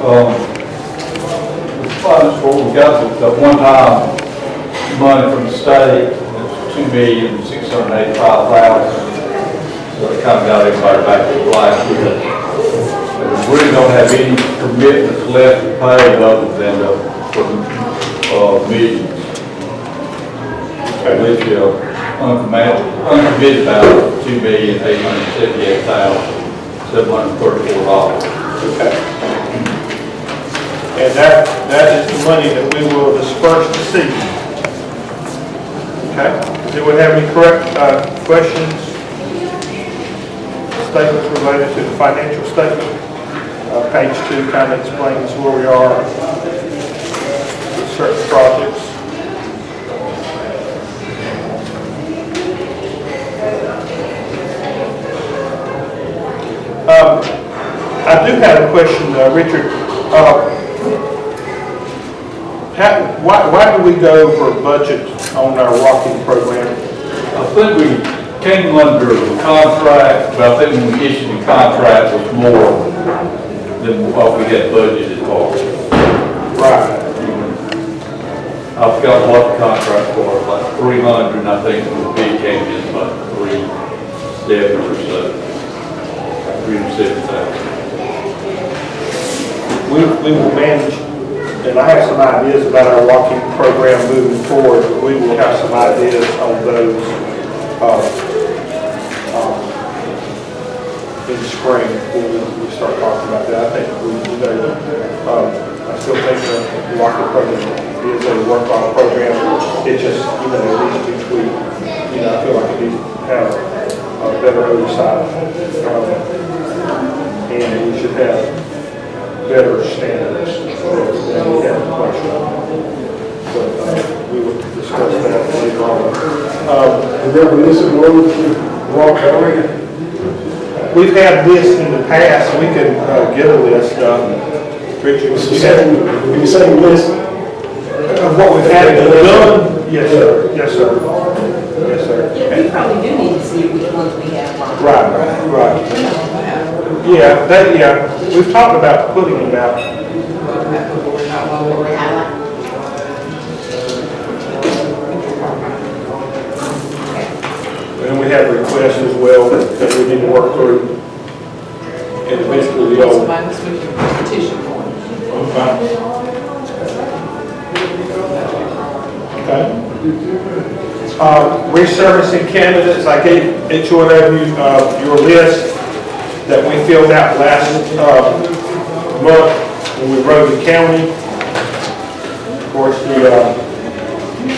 The funds what we got, the one-time money from the state, it's $2,685,000. So it kind of got everybody back to life with it. And we really don't have any commitments left to pay other than for meetings. Which uncommitted out $2,878,734. Okay. And that is the money that we will disperse this evening. Okay. Does anyone have any correct questions? Statements related to the financial statement? Page 2 kind of explains where we are with certain projects. I do have a question, Richard. Why do we go over budget on our walking program? I think we came under the contract, but I think when we issued the contract was more than what we had budgeted for. Right. I forgot what the contract was, like 300, and I think the bid came in about 370 or so. 370,000. We will manage, and I have some ideas about our walking program moving forward, but we will have some ideas on those in the spring when we start talking about that. I think I still think the walking program is a worthwhile program. It just, at least each week, I feel like it needs to have a better oversight. And we should have better standards than we have in question. But we will discuss that later on. Is there a municipal road to walk area? We've had this in the past. We can get a list. Richard, When you say list of what we've had done? Yes, sir. Yes, sir. Yes, sir. Yeah, we probably do need to see which ones we have. Right. Yeah, we've talked about putting them out. And we have requests as well that we need to work through. And eventually the old. Somebody was making a petition for it. Okay. Resurfacing candidates, I gave each one of you your list that we filled out last month when we rode the county. Of course, the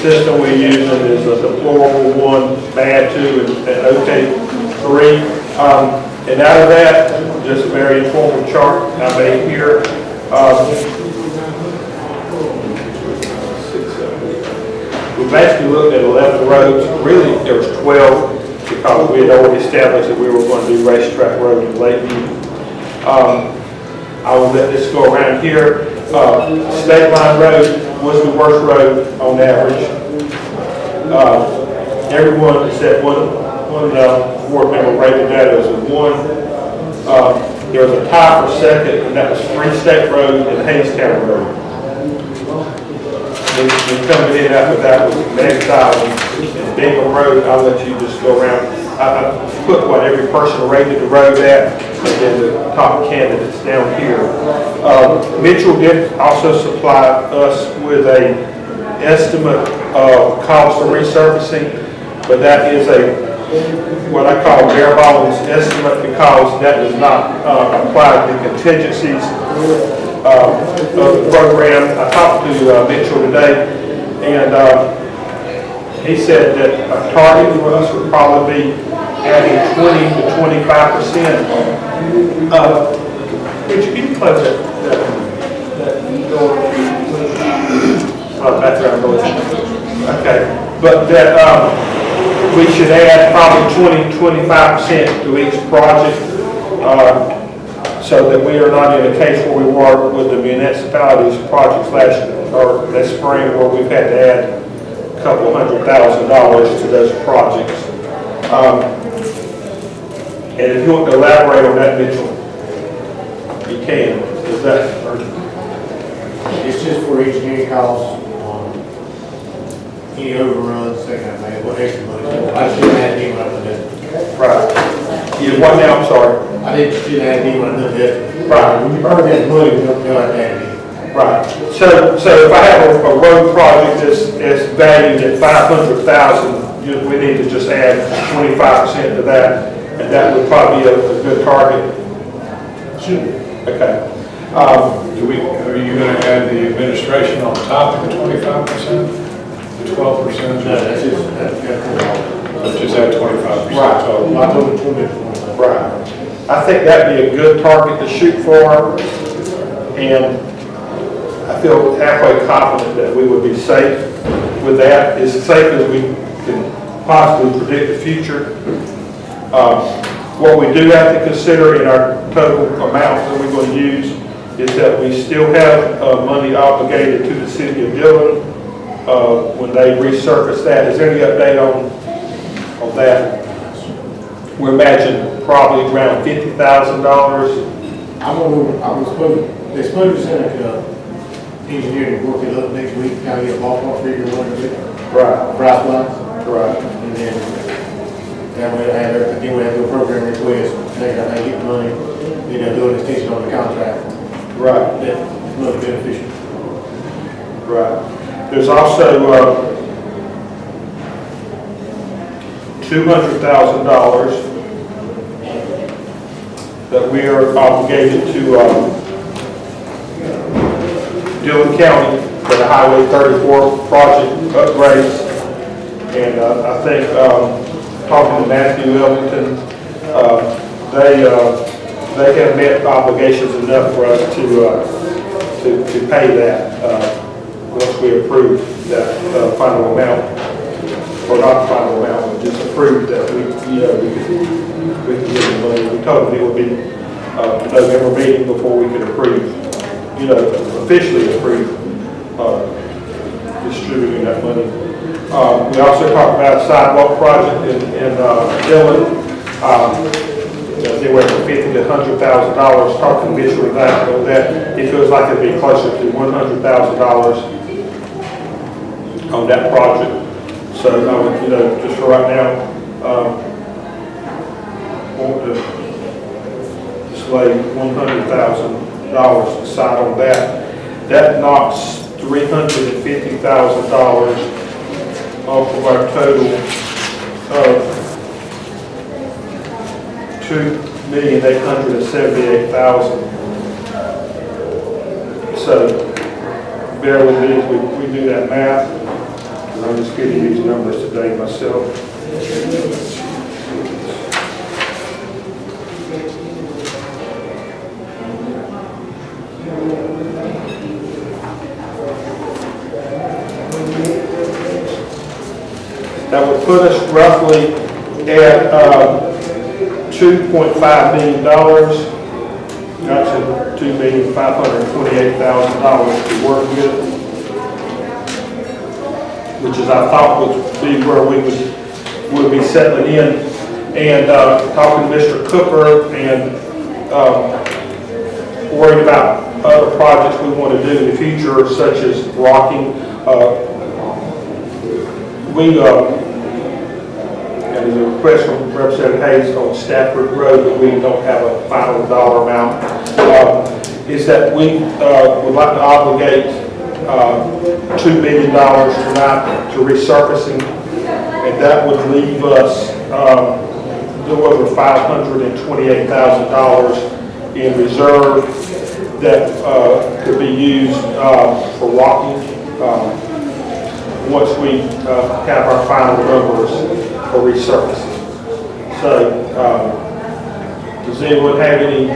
system we're using is a deplorable 1, bad 2, and okay 3. And out of that, just a very informative chart I made here. We basically looked at 11 roads. Really, there was 12 because we had already established that we were going to do Racetrack Road in Lakeview. I will let this go around here. State Line Road was the worst road on average. Everyone except one board member rated that as a 1. There was a tie for second, and that was Free State Road and Hazestown Road. And coming in after that was Next Island and Bingham Road. I'll let you just go around. I put what every person rated the road at, and then the top candidates down here. Mitchell did also supply us with a estimate of cost of resurfacing, but that is what I call bare bones estimate because that does not apply to the contingencies of the program. I talked to Mitchell today, and he said that a target for us would probably be adding 20 to 25%. Richard, can you close that door? Background noise. Okay, but that we should add probably 20-25% to each project. So that we are not in a case where we were with the municipalities projects this spring where we've had to add a couple $100,000 to those projects. And if you want to elaborate on that, Mitchell, you can. Is that? It's just for engineering costs, any overruns, that kind of thing, what extra money. I just didn't add any when I put that. Right. You, what now, I'm sorry? I didn't add any when I put that. Right. When you burn that money, you don't have to add any. Right. So if I have a road project that's valued at 500,000, we need to just add 25% to that, and that would probably be a good target. Sure. Okay. Are you gonna add the administration on top of the 25%? The 12%? No, that's just, So just add 25% Right. total. I told you 20. Right. I think that'd be a good target to shoot for, and I feel halfway confident that we would be safe with that, as safe as we can possibly predict the future. What we do have to consider in our total amount that we're going to use is that we still have money obligated to the city of Dillon when they resurface that. Is there any update on that? We imagine probably around $50,000. They're supposed to send a engineer to work it up next week, kind of get a ballpark figure what it is, Right. price wise. Right. And then, that way I have, again, we have to do a program request, they got to get the money, do an extension on the contract. Right. That's really beneficial. Right. There's also $200,000 that we are obligated to Dillon County for the Highway 34 project upgrades. And I think, talking to Matthew Ellington, they have met obligations enough for us to pay that once we approve that final amount, or not final amount, but just approve that we can get the money. We told them it would be the November meeting before we could approve, officially approve distributing that money. We also talked about a sidewalk project in Dillon. Anywhere from $50,000 to $100,000. Talking to Mitchell about that, it feels like it'd be closer to $100,000 on that project. So I would, just for right now, want to just lay $100,000 aside on that. That knocks $350,000 off of our total of $2,878,000. So bear with me as we do that math, because I'm just getting these numbers today myself. That would put us roughly at $2.5 million. That's $2,528,000 to work with, which is I thought would be where we would be settling in. And talking to Mr. Cooper and worried about other projects we want to do in the future, such as rocking. And there's a request from Representative Hayes on Stafford Road that we don't have a final dollar amount. Is that we would like to obligate $2 million tonight to resurfacing, and that would leave us a little over $528,000 in reserve that could be used for walking once we have our final numbers for resurfacing. So, does anyone have any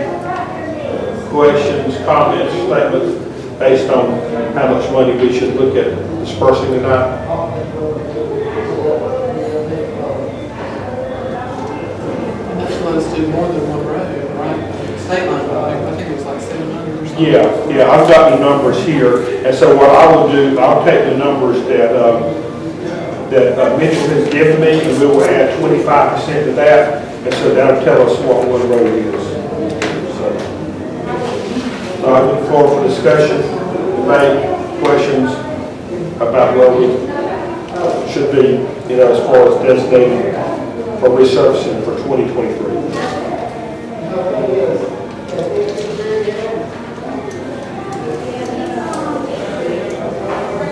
questions, comments, statements based on how much money we should look at dispersing tonight? Most of us do more than one road, right? State line, I think it was like 700 or something. Yeah, I've got the numbers here, and so what I will do, I'll take the numbers that Mitchell has given me, and we will add 25% to that, and so that'll tell us what one road is. So I look forward for discussion. debate, questions about where we should be, as far as designating for resurfacing for 2023.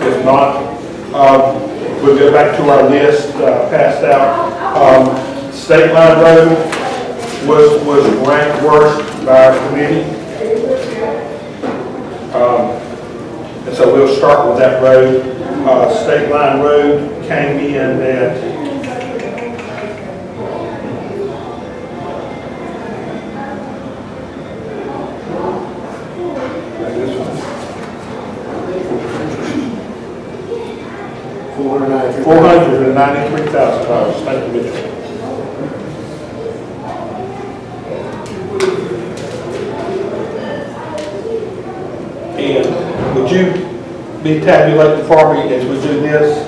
If not, we'll go back to our list passed out. State Line Road was ranked worst by our committee. And so we'll start with that road. State Line Road came in at $493,000. Thank you, Mitchell. And would you be tabulating for me as we do this?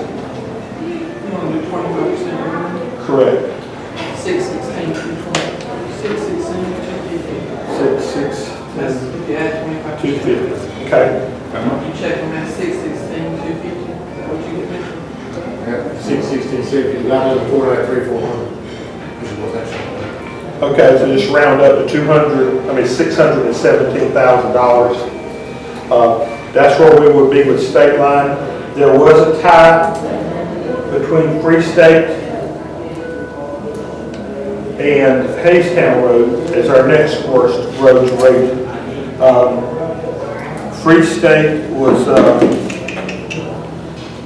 You want to do 25%? Correct. 616, 616, 250. That's if you add 25%. 250. Okay. You check on that 616, 250, what you get mentioned. 616, 400. Which was actually. Okay, so just round up to $617,000. That's where we would be with State Line. There was a tie between Free State and Haystown Road as our next worst roads rated. Free State was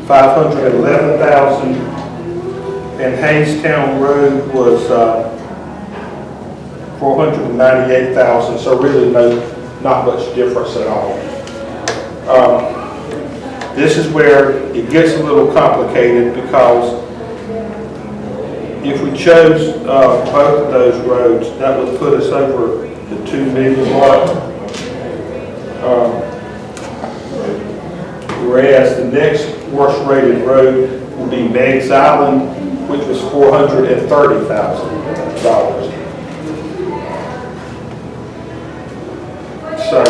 $511,000, and Haystown Road was $498,000. So really, not much difference at all. This is where it gets a little complicated, because if we chose both of those roads, that would put us over the $2 million mark. Whereas the next worst rated road will be Meggs Island, which was $430,000. So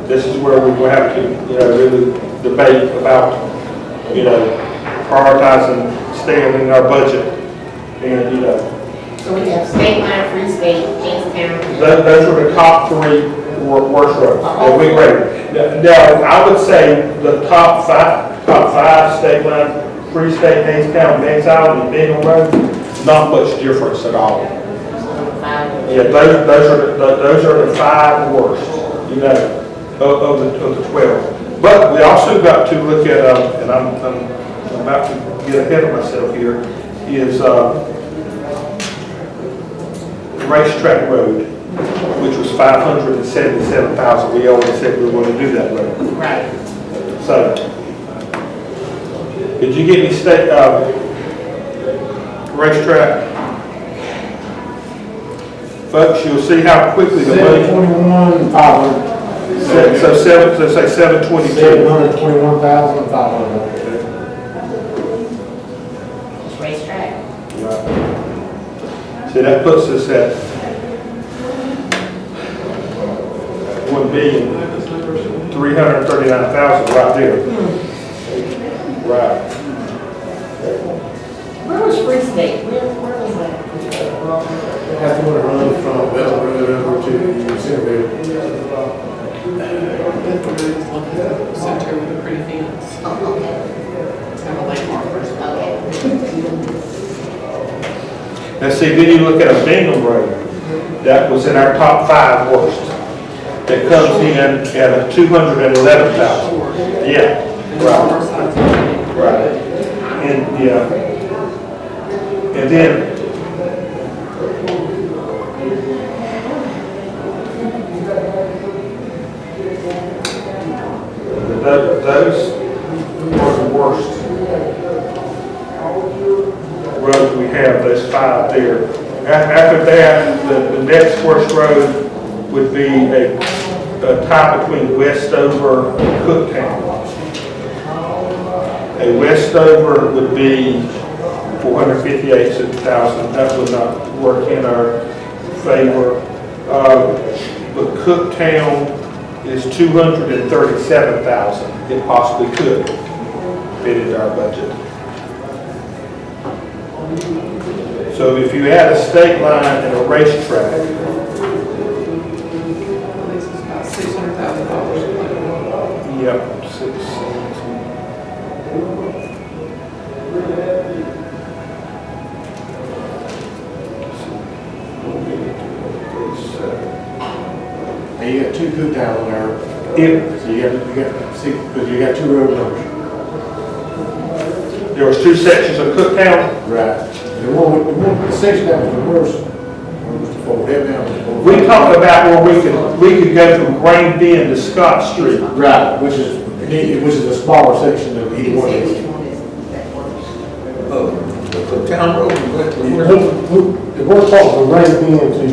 this is where we will have to, really debate about, prioritizing, staying in our budget, and, So we have State Line, Free State, Kingstown. those are the top three worst roads that we rated. Now, I would say the top five, State Line, Free State, Haystown, Meggs Island, and Bingham Road, not much difference at all. Yeah, those are the five worst, of the 12. But we also got to look at, and I'm about to get ahead of myself here, is Racetrack Road, which was $577,000. We always said we were going to do that road. Right. So, did you get any state racetrack? Folks, you'll see how quickly the money. 721,500. So say 722. 721,500. It's racetrack. See, that puts us at $1,339,000 right there. Right. Where was Free State? Where was that? Have to run from Bell Road over to Centerville. Cemetery with a pretty fence. Oh, okay. It's kind of like Markers. Okay. Now see, then you look at a Bingham Road, that was in our top five worst. That comes in at $211,000. Yeah, right. Right. And and then those are the worst roads we have, those five there. After that, the next worst road would be a tie between Westover and Cooktown. A Westover would be $458,000. That would not work in our favor. But Cooktown is $237,000. It possibly could fit into our budget. So if you add a state line and a racetrack, At least it's about $600,000. yep, 6, And you got two cook-downs on there. if So you got six, because you got two road numbers. there was 2 sections of Cooktown, Right. The section that was the worst, Mr. Ford, help me out, Mr. Ford. we talked about where we could go from Grain Bend to Scott Street. Right, which is a smaller section of either one of these. Town road, The worst part from Rain Bend to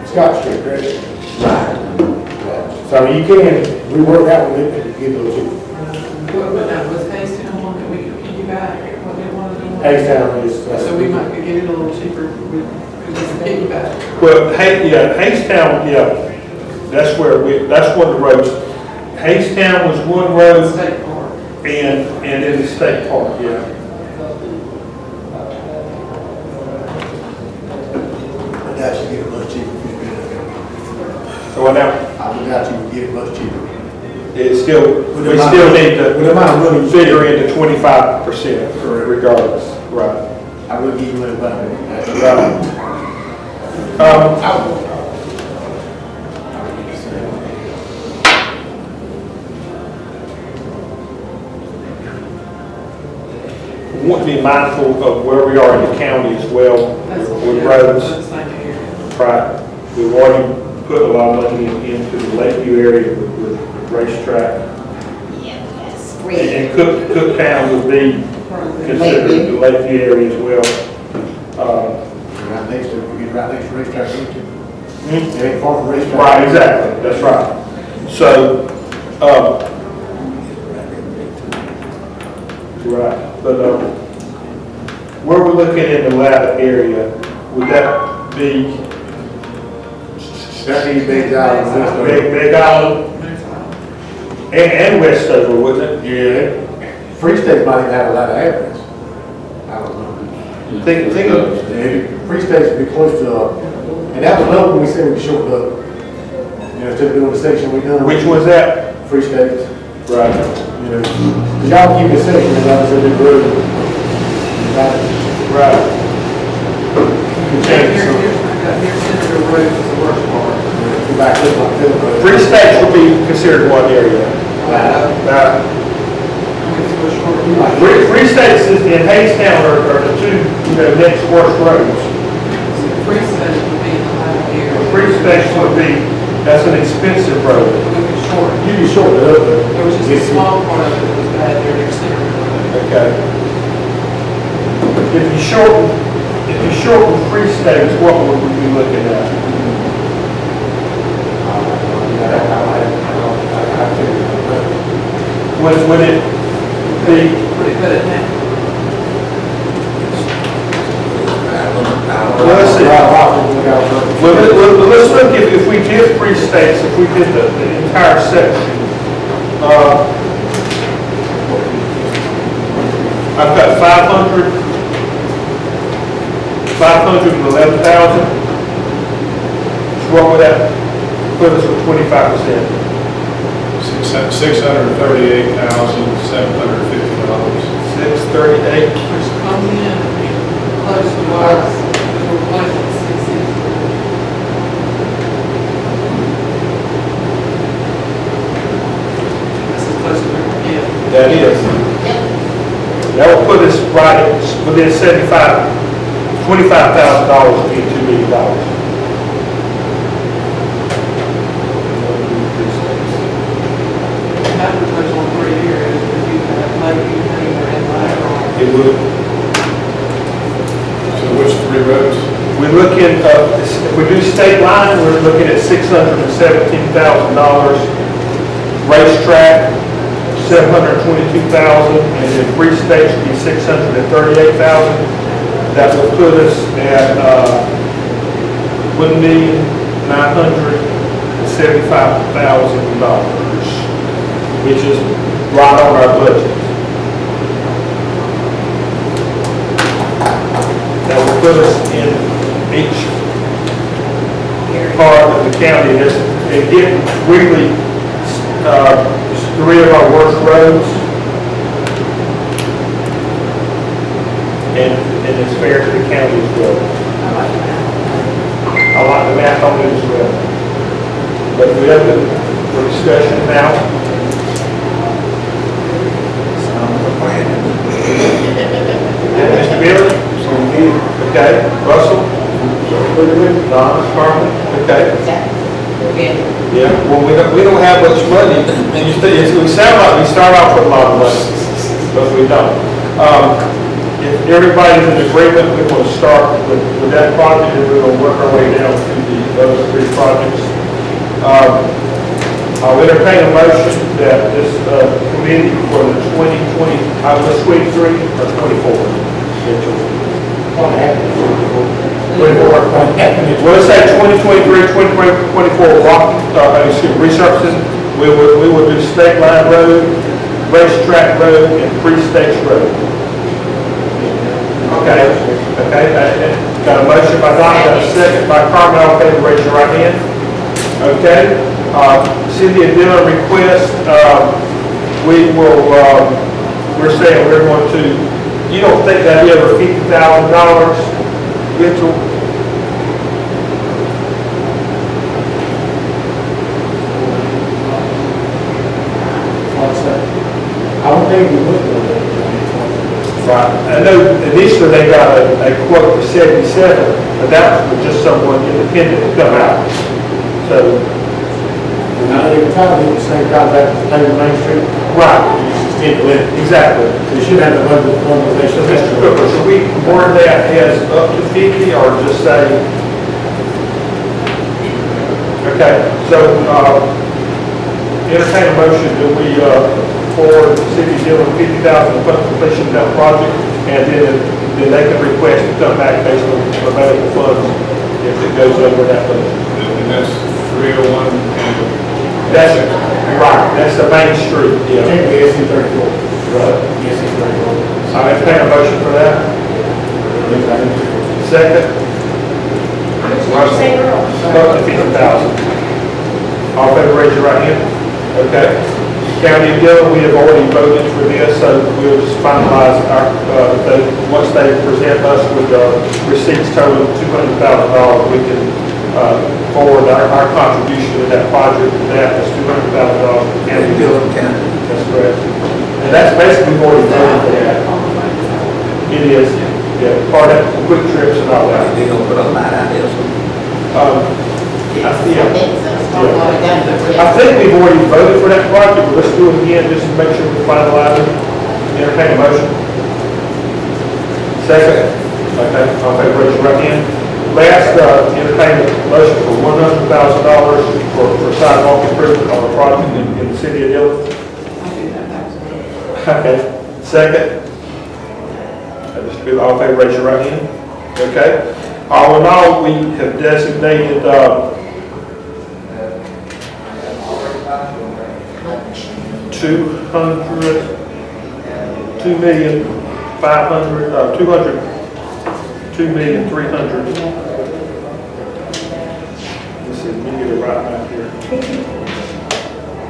Scott Street, correct? right. So I mean, you can rework that one and get those two. What, now, was Hastestown one that we could piggyback, what they wanted to do? H-Town is. So we might could get it a little cheaper with, because it's a piggyback. Well, Hastown, yeah, that's one of the roads. Hastown was one road State park. and in the state park, yeah. I doubt you get it much cheaper if you spend it. So now, I doubt you can get it much cheaper. it's still, With we the amount- still need with the to amount of money you figure into 25% regardless, right? I will give you money back. Right. We want to be mindful of where we are in the county as well, That's with yeah, roads. that's the same area. Right, we've already put a lot of money into the Lakeview area with racetrack. Yes. And Cooktown would be considered the Lakeview area as well. Right next to, you get right next to racetrack, don't you? Hmm? It ain't far from racetrack. Right, exactly, that's right. So, right, but, where we're looking in the latter area, would that be That means Big Island, West Island. Big Island and Westover, wouldn't it? Yeah. Free States might even have a lot of areas. I don't know. Think of, Yeah, Free States would be close to, and that was another one we said we shortened up. You know, instead of doing the section we done. which was that? Free States, Right. you know, because y'all keep the section, and I said the road. Right. Here's Senator Road is the worst part. Go back to my field road. Free States would be considered one area. Free States and Hastown are the two, next worst roads. Free State would be in the high area. Free States would be, that's an expensive road. We could shorten. You can shorten it up, but. There was just a small part of it that was bad there near Senator Road. Okay. If you shorten Free States, what would we be looking at? Would it be, Pretty good at that. well, let's see. Well, let's look if we did Free States, if we did the entire section. I've got 511,000. So what would that put us with 25%? $638,750. 638. Which comes in close to ours, we're planning 660. This is close to where we get. That is. That will put us right at, within $25,000 would be $2 million. That would touch on 3 areas, if you have Lakeview, Hanger, and Lateral. It would. So which three roads? We're looking, if we do state line, we're looking at $617,000. Racetrack, $722,000, and then Free States would be $638,000. That will put us at $1,960,000. $75,000, which is right on our budget. That will put us in each part of the county. It getting really, three of our worst roads. And it's fair to the county as well. I like the math on it as well. But we have the discussion now. Sounds like a plan. Mr. Miller? Okay. Russell? Don, Carmen? Okay. Yeah, well, we don't have much money, and we sound like we start off with a lot of money, but we don't. If everybody's in agreement, we want to start with that project, and we're going to work our way down to the other three projects. I'll entertain a motion that this committee for the 2020, was 23 or 24? 24. Well, let's say 2023, 2024 resurfacing. We would do State Line Road, Racetrack Road, and Free States Road. Okay. Got a motion by Don, got a second by Carmen. All in favor, raise your right hand. Okay. Cynthia Dillon request. We're saying we're going to. You don't think that'd be over $50,000, Mitchell? I don't think we would do it. Right. I know initially they got a quote for 77, but that was just someone independent to come out. So, And I think it's probably the same contract as Taylor Main Street. right, You just extend the length. exactly. So you should have the budget So, organization. Mr. Cooper, should we word that as up to 50 or just say? Okay, so, entertain a motion that we, forward the city dealing $50,000 for completion of that project, and then they can request to come back based on available funds if it goes over that budget. And that's 301 and. That's, right, that's the Main Street, yeah. Technically, SC 34. Right. SC 34. I entertain a motion for that. Second, up to 50,000. All in favor, raise your right hand. Okay. County of Dillon, we have already voted for this, so we'll just finalize our, once they present us with receipts totaling $200,000, we can forward our contribution to that project. That is $200,000 for County of Dillon. County. That's correct. And that's basically we've already voted for that. It is, yeah, part of quick trips and all that. They gonna put a line out there, so. I think we've already voted for that project, but let's do it again just to make sure we finalize it. Entertain a motion. Second. Okay, I'll take raise your right hand. Last, entertain a motion for $100,000 for sidewalk improvement on the project in the city of Dillon. Okay, second. All in favor, raise your right hand. Okay. All in all, we have designated, $2,300,000. Let's see, let me get it right back here.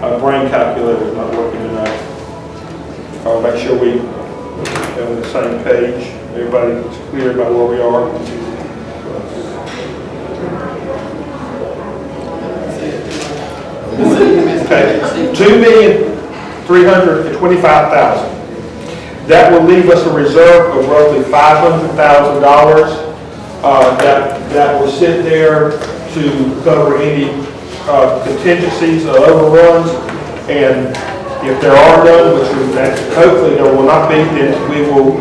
Our brain calculator is not working tonight. I'll make sure we are on the same page. Everybody is clear about where we are. Okay, $2,325,000. That will leave us a reserve of roughly $500,000 that will sit there to cover any contingencies or overruns. And if there are none, which hopefully there will not be, then we will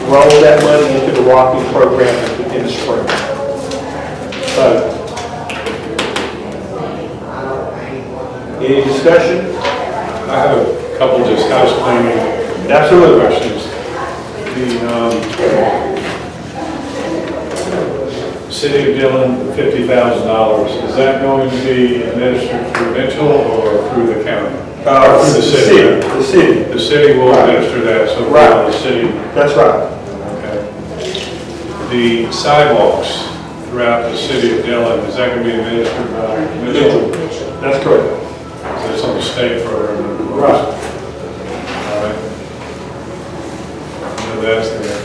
roll that money into the Rocky program in the spring. So, any discussion? I have a couple just housecleaning Absolutely. questions. The City of Dillon, $50,000, is that going to be administered through Mitchell or through the county? Through the city. The city, The city will Right. administer that, so Right. the city, that's right. okay. The sidewalks throughout the city of Dillon, is that going to be administered by Mitchell? That's correct. So there's some state program. Right. All right. So that's there.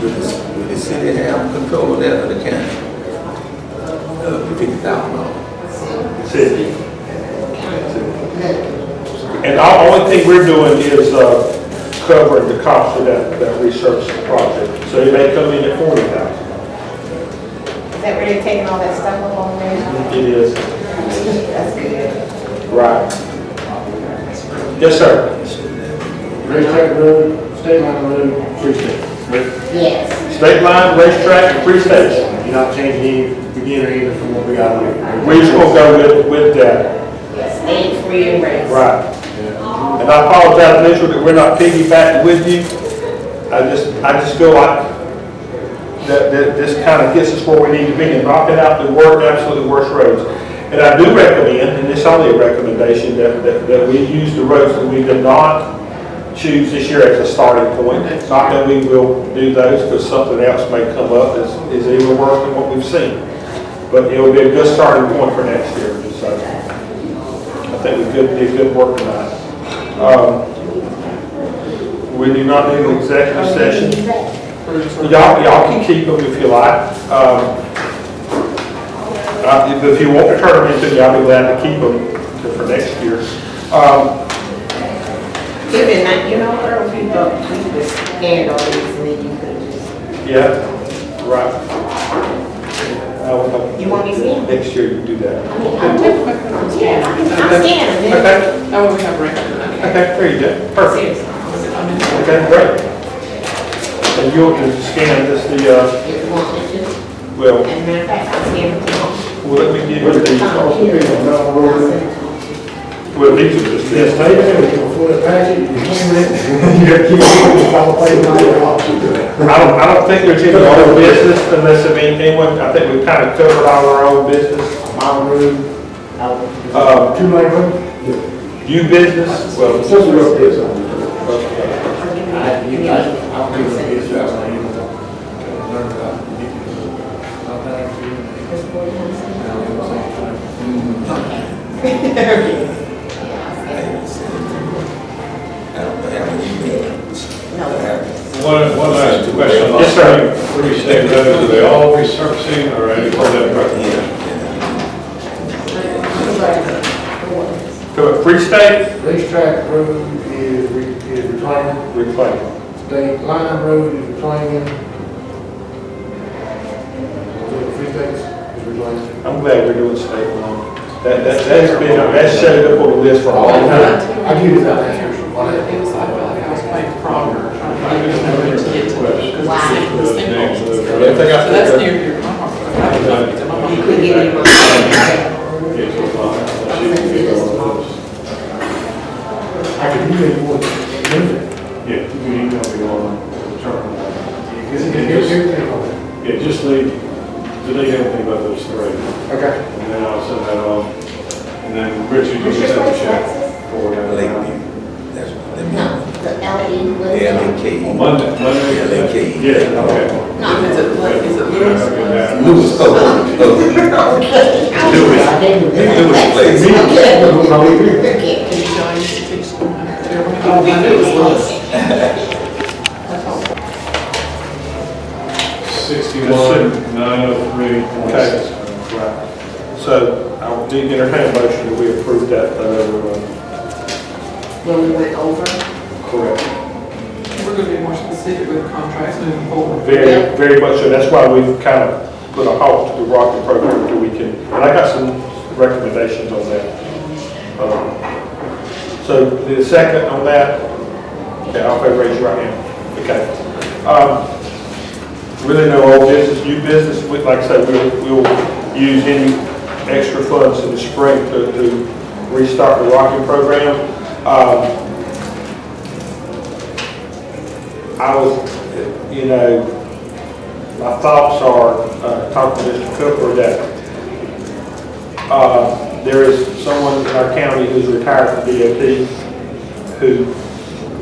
Would the city have control of that or the county? The $50,000. City. And the only thing we're doing is covering the cost of that research project. So it may come in at 40,000. Is that where you're taking all that stuff up on there? It is. That's good. Right. Yes, sir. Racetrack Road, State Line Road, Free State. Yes. State line, racetrack, and free station. You're not changing any beginner either from what we got here. We just gonna go with that. Yes, state free and race. Right. And I apologize, Mitchell, that we're not piggybacking with you. I just feel like that this kind of gets us where we need to be and knocking out the absolutely worst roads. And I do recommend, and it's only a recommendation, that we use the roads that we did not choose this year as a starting point. Not that we will do those, because something else may come up is even worse than what we've seen. But it will be a good starting point for next year. So I think we could be a good working night. We do not need an executive session. Y'all can keep them if you like. If you want to turn them into, I'll be glad to keep them for next year. You know, Earl, we could scan all these and then you could just, Yeah, right. you want me to scan? Next year you do that. I'm scanning. Okay, That way we have record. okay, there you go. Perfect. Seriously. Okay, great. And you'll just scan this, If you want me to. well, As a matter of fact, I'll scan it tomorrow. let me give you these. I'll send it to you. Well, these are just Yes, this. later, we can afford a package, you can rent. You keep it, I'll pay I don't think there's any old business unless I mean anyone, I think we've kind of covered all our own business. Mile Road, 2 lane road. New business, well, It's just a road, it's on. I'll give you- I'll give it a guess. One last question. Yes, sir. Free State roads, are they all resurfacing or any part of that? go Free State, Racetrack Road is reclaimed, reclaim. State Line Road is reclaiming. Free States is reclaiming. I'm glad we're doing state line. That showed up on the list for all time. I give you that answer. It was, I felt like I was playing Frogger, trying to find a number to get to it, because Wow. the signals. So I think I that's figured- near your, my mom, I would love it to my mom. You could get it in my. I can email you what. Yeah, you can email me on Everything on it. Yeah, just delete everything but those three. Okay. And then I'll send that on. And then Richard, you can send a check for that. Lakeview. That's what they No, mean. the LE, what is it? L-A-K. On Monday. L-A-K. Yeah, okay. No, Is it Lewis? Lewis, Okay. Lewis place. Okay. Can you tell I used to teach school? I knew it was Lewis. That's all. 61,903. Okay. Right. So I will need to entertain a motion that we approve that, When we went over. correct. We're gonna be more specific with contracts moving forward. Very, very much so. That's why we've kind of put a halt to the rocket program until we can, and I got some recommendations on that. So the second on that, okay, I'll raise your right hand. Okay. Really no old business, new business. Like I said, we'll use any extra funds in the spring to restart the rocket program. I was, my thoughts are, talking to Mr. Cooper, that there is someone in our county who's retired from DOT who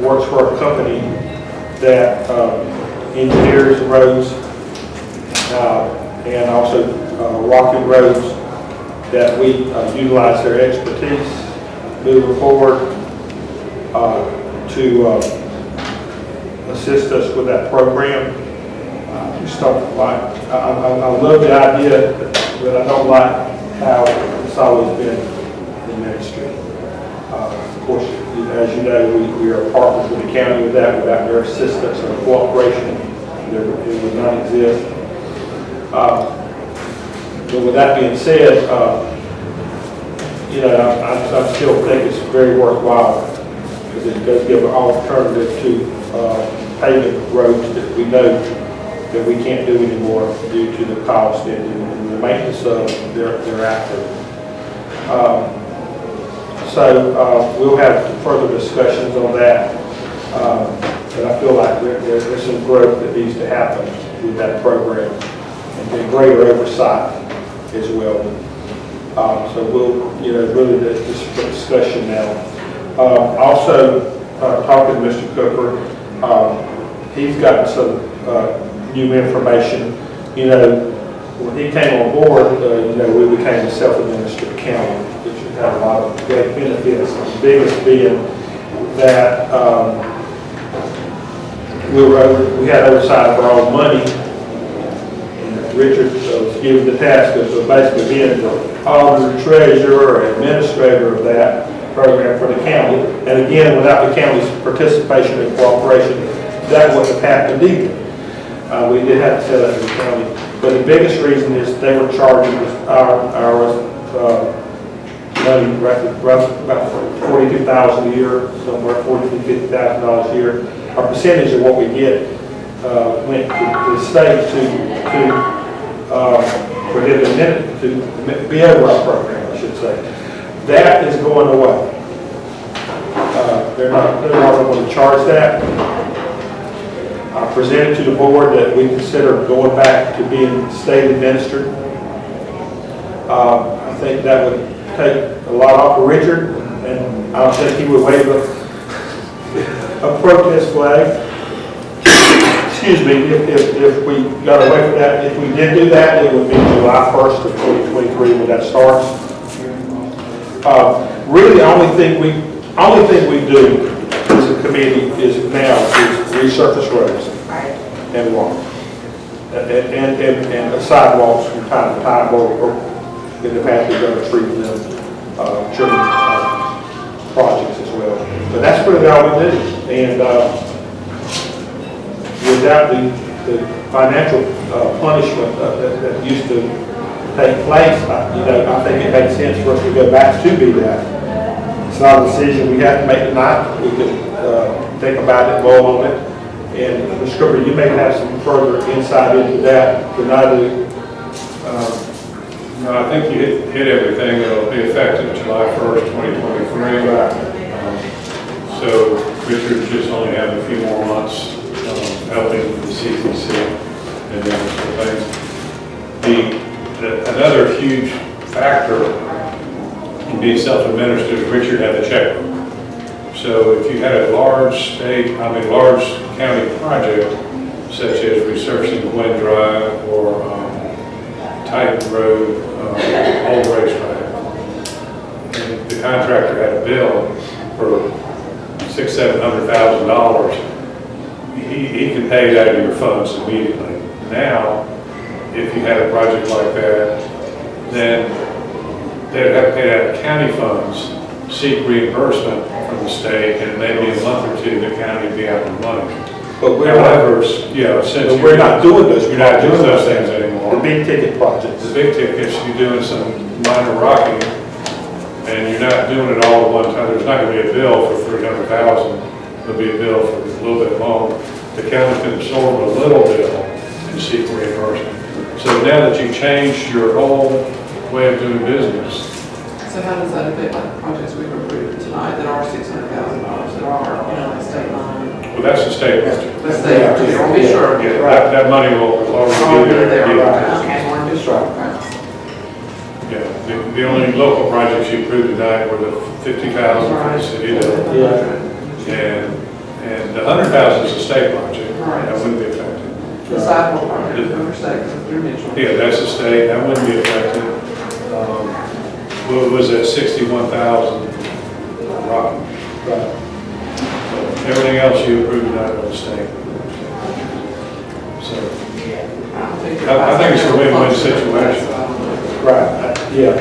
works for a company that engineers roads and also walking roads, that we utilize their expertise moving forward to assist us with that program. Just don't like, I love the idea, but I don't like how it's always been in ministry. Of course, as you know, we are partners with the county with that. Without their assistance or cooperation, it would not exist. But with that being said, you know, I still think it's very worthwhile, because it does give an alternative to paving roads that we know that we can't do anymore due to the cost and the maintenance of thereafter. So we'll have further discussions on that. But I feel like there's some growth that needs to happen with that program, and greater oversight as well. So we'll, you know, really this discussion now. Also, talking to Mr. Cooper, he's gotten some new information. You know, when he came on board, you know, we became a self-administered county, which had a lot of great benefits. The biggest being that we had oversight of our own money. And Richard was given the task of basically being the auditor, treasurer, or administrator of that program for the county. And again, without the county's participation and cooperation, that wouldn't have happened either. We did have to set up the county. But the biggest reason is they were charging our money, about $42,000 a year, somewhere $40,000 to $50,000 a year. Our percentage of what we get went to the state for them to be over our program, I should say. That is going away. They're not going to charge that. I presented to the board that we consider going back to being state administered. I think that would take a lot off of Richard, and I don't think he would wave a protest flag. Excuse me, if we got away from that. If we did do that, it would be July 1st of 2023 when that starts. Really, the only thing we do as a committee is resurface roads and walk and sidewalks from time to time, or in the past we've done tree projects as well. But that's really all we do. And without the financial punishment that used to take place, I think it makes sense for us to go back to be that. It's not a decision we have to make tonight. We could think about it, mull on it. And Mr. Cooper, you may have some further insight into that than I do. No, I think you hit everything. It'll be effective July 1st, 2023. So Richard just only have a few more months helping the CTC and different things. Another huge factor in being self-administered, Richard had the checkbook. So if you had a large county project, such as resurfacing Glen Drive or Titan Road, Old Racetrack, and the contractor had a bill for $600,000-$700,000, he can pay it out of your funds immediately. Now, if you had a project like that, then they'd have to pay out of county funds, seek reimbursement from the state, and maybe a month or two, the county would be out of money. But However, since we're not doing those. You're not doing those things anymore. The big ticket projects. The big tickets, you're doing some minor rocking, and you're not doing it all at one time. There's not going to be a bill for $300,000. There'll be a bill for a little bit more. The county can absorb a little bill and seek reimbursement. So now that you've changed your whole way of doing business. So how does that affect like the projects we've approved tonight that are $600,000 that are, like state line? Well, that's the state budget. Let's say, I want to be sure. Yeah, that money will already be there. Okay, Yeah. I want to be sure. Yeah, the only local projects you approved tonight were the 50,000 for the city, and the 100,000 is a state project. That wouldn't be affected. The sidewalk project, number 6, through Mitchell. Yeah, that's a state, that wouldn't be affected. What was it, 61,000? Rock. Everything else you approved tonight was state. So, I think it's a win-win situation. Right, yeah.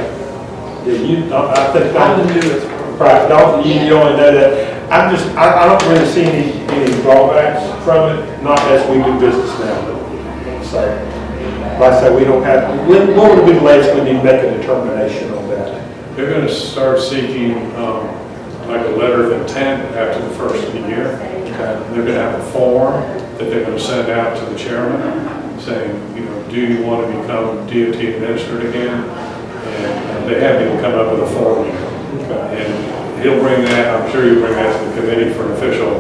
Yeah, I think, All to do is. right, you only know that. I don't really see any drawbacks from it, not as we do business now. So, like I said, we don't have, what would be the latest we need to make a determination on that? They're going to start seeking, like a letter of intent after the first of the year. They're going to have a form that they're going to send out to the chairman saying, do you want to become DOT administered again? And they have to come up with a form. And he'll bring that, I'm sure you'll bring that to the committee for an official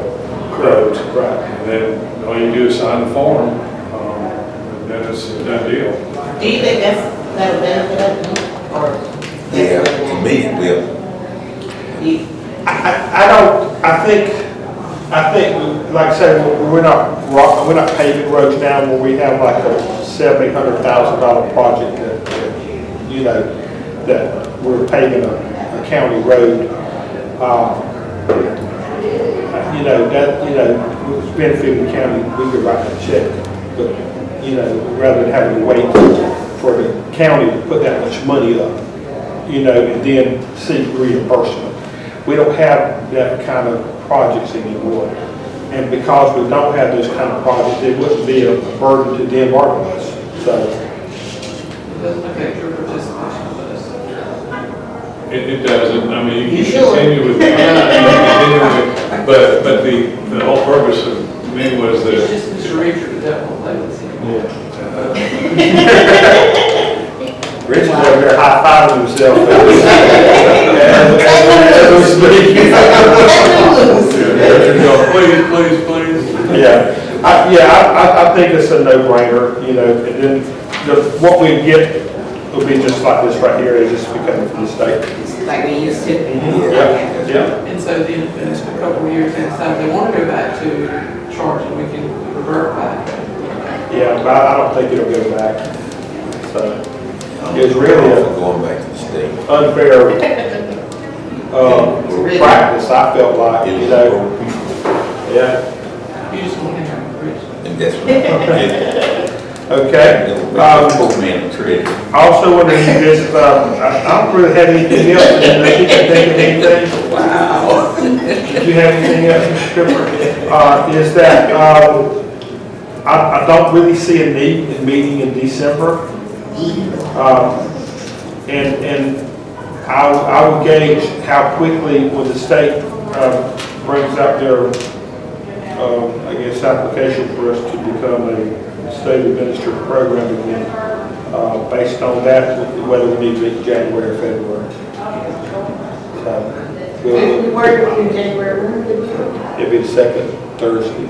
vote. Right. And then all you do is sign the form, and then it's a done deal. Do you think that'll benefit us? Or? Yeah, to me, it will. I think, like I said, we're not paving roads now where we have like a $700,000 project that we're paving a county road. It's benefiting the county, we could write a check, but, rather than having to wait for the county to put that much money up, and then seek reimbursement. We don't have that kind of projects anymore. And because we don't have those kind of projects, it wouldn't be a burden to them or to us. So, It doesn't affect your participation with us. It doesn't, I mean, you You can should. continue with, but the whole purpose of me was It's that, just Mr. Richard that definitely play with him. Rich is over there high-fiving himself. please. I think it's a no-brainer, and then what we get will be just like this right here, it just becoming from the state. Like we used to? Yeah. And so then, in a couple of years, next time they want to go back to charging, we can revert back. Yeah, but I don't think it'll go back. So, it's really Going back to the state. an unfair, practice, I felt like, Yeah, You just want to hang out with Rich. And that's what. okay. Poor man, treasure. I also want to revisit, I don't really have anything else, unless you can think of anything. Wow. Do you have anything else, Mr. Cooper? Is that, I don't really see a need in meeting in December. And I will gauge how quickly when the state brings out their, application for us to become a state administered program again, based on that, whether we need to meet January or February. So, We work in January. it'll be the second Thursday.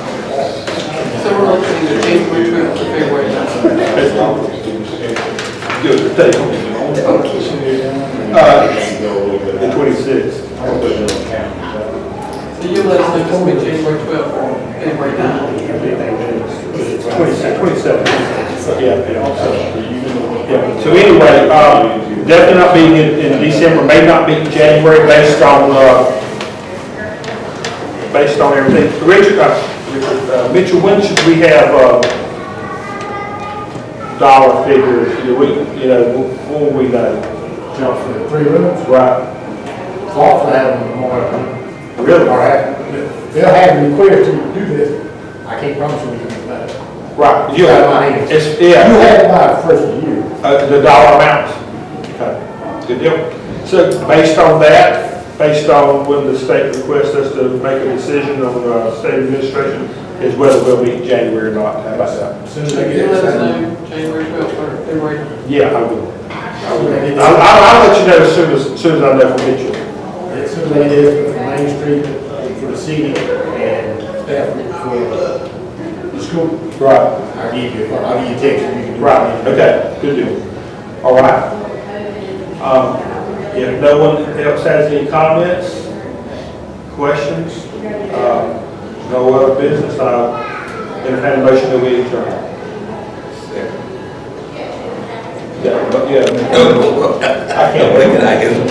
So we're looking at January 12th to February 9th. Good, take the 26th. So you'll let us know if it's been January 12th or February 9th. 27th. Yeah. So anyway, definitely not being in December, may not be in January based on everything. Richard, Mitchell, when should we have dollar figures? When will we know? Jump for the 3 rooms. Right. Thought for having more. Really? Or they'll have me clear to do this. I can't promise you anything about it. Right. You have my hands. It's, You yeah, have it by the first of the year. the dollar amounts. Okay. Good deal. So based on that, based on when the state requests us to make a decision on state administration, is whether we'll meet in January or not. How about that? As soon as I You get let us it, know January 12th or February. Yeah, I will. I'll let you know as soon as I know from Mitchell. as soon as I get it from Main Street for the city and staff for the school, Right. I'll give you a text. You can do it. Right, okay, good deal. All right. If no one else has any comments, questions, no other business, I'll entertain a motion that we adjourn. Yeah, but yeah. I can't wait. I can